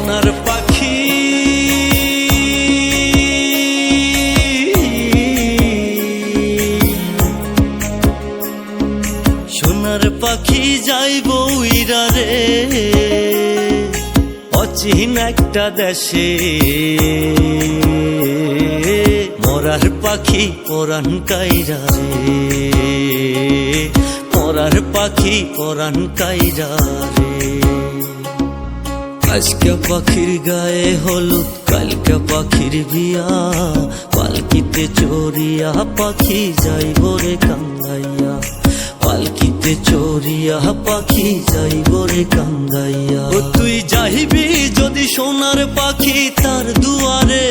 সোনার পাখি সোনার পাখি যাইব উইরা রে অচিন একটা দেশে মরার পাখি পরাণ কাইরা রে মরার পাখি পরাণ কাইরা রে আজকে পাখির গায়ে হলুদ কালকে পাখির বিয়া পালকিতে চড়িয়া পাখি যাইব রে কাঙ্গাইয়া পালকিতে চড়িয়া পাখি যাইব রে কাঙ্গাইয়া ও তুই যাইবি যদি সোনার পাখি তার দুয়ারে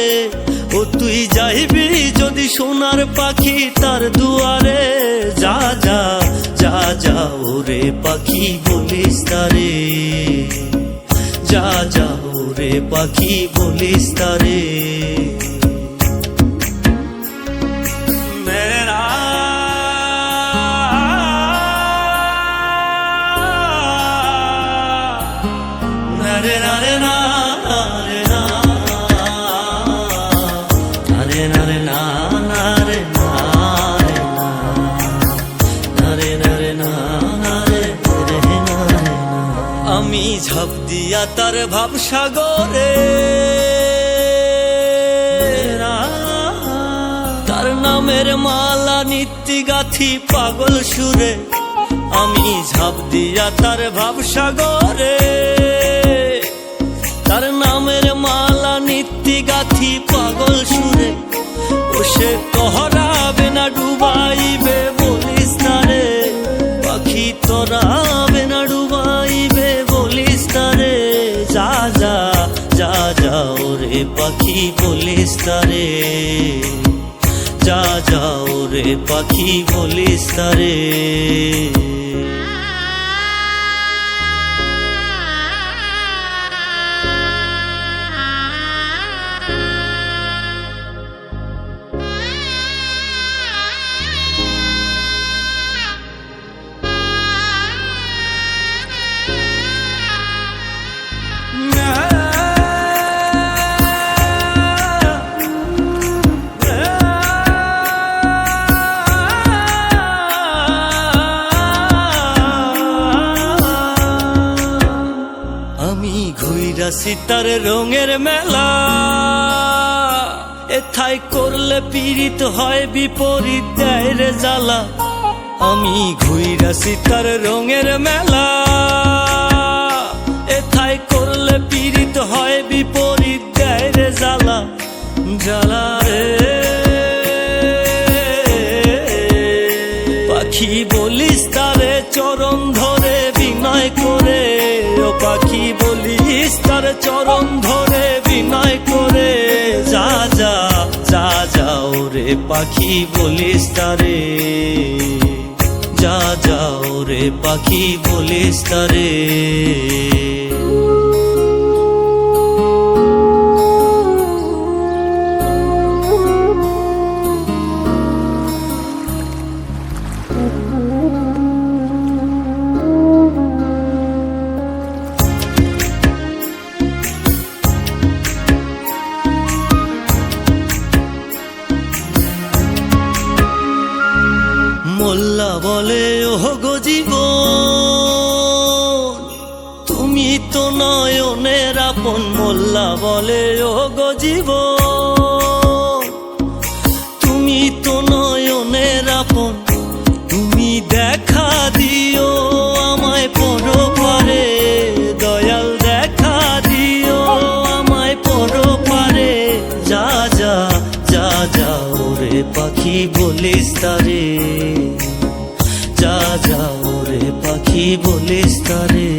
ও তুই যাইবি যদি সোনার পাখি তার দুয়ারে যা যা যা যা ওরে পাখি বলিস তারে যা যা ওরে পাখি বলিস তারে আমি ঝাঁপ দিয়া তার ভাবসাগরে তার নামের মালা নিত্যি গাথি পাগল সুরে আমি ঝাঁপ দিয়া তার ভাবসাগরে তার নামের মালা নিত্যি গাথি পাগল সুরে ও সে কহরাবে না ডুবাইবে বলিস তারে পাখি তোরাবে না ডুবাইবে বলিস তারে যা যা যা যা ওরে পাখি বলিস তারে যা যা ওরে পাখি বলিস তারে সিতার রঙের মেলা এথায় করলে পীড়িত হয় বিপরীত দেয় রে জ্বালা আমি ঘুইরা সিতার রঙের মেলা এথায় করলে পীড়িত হয় বিপরীত দেয় রে জ্বালা জ্বালা রে পাখি বলিস তারে চরণ ধরে বিনয় করে ও পাখি বলিস তার চরণ ধরে বিনয় করে যা যা যা যা ওরে পাখি বলিস তারে যা যা ওরে পাখি বলিস তারে মোল্লা বলে ওহ গো জীবন তুমি তো নয়নের আপন মোল্লা বলে ওহ গো জীবন তুমি তো নয়নের আপন তুমি দেখা দিও আমায় পরপারে দয়াল দেখা দিও আমায় পরপারে যা যা যা যা ওরে পাখি বলিস তারে যা যা ওরে পাখি বলিস তারে।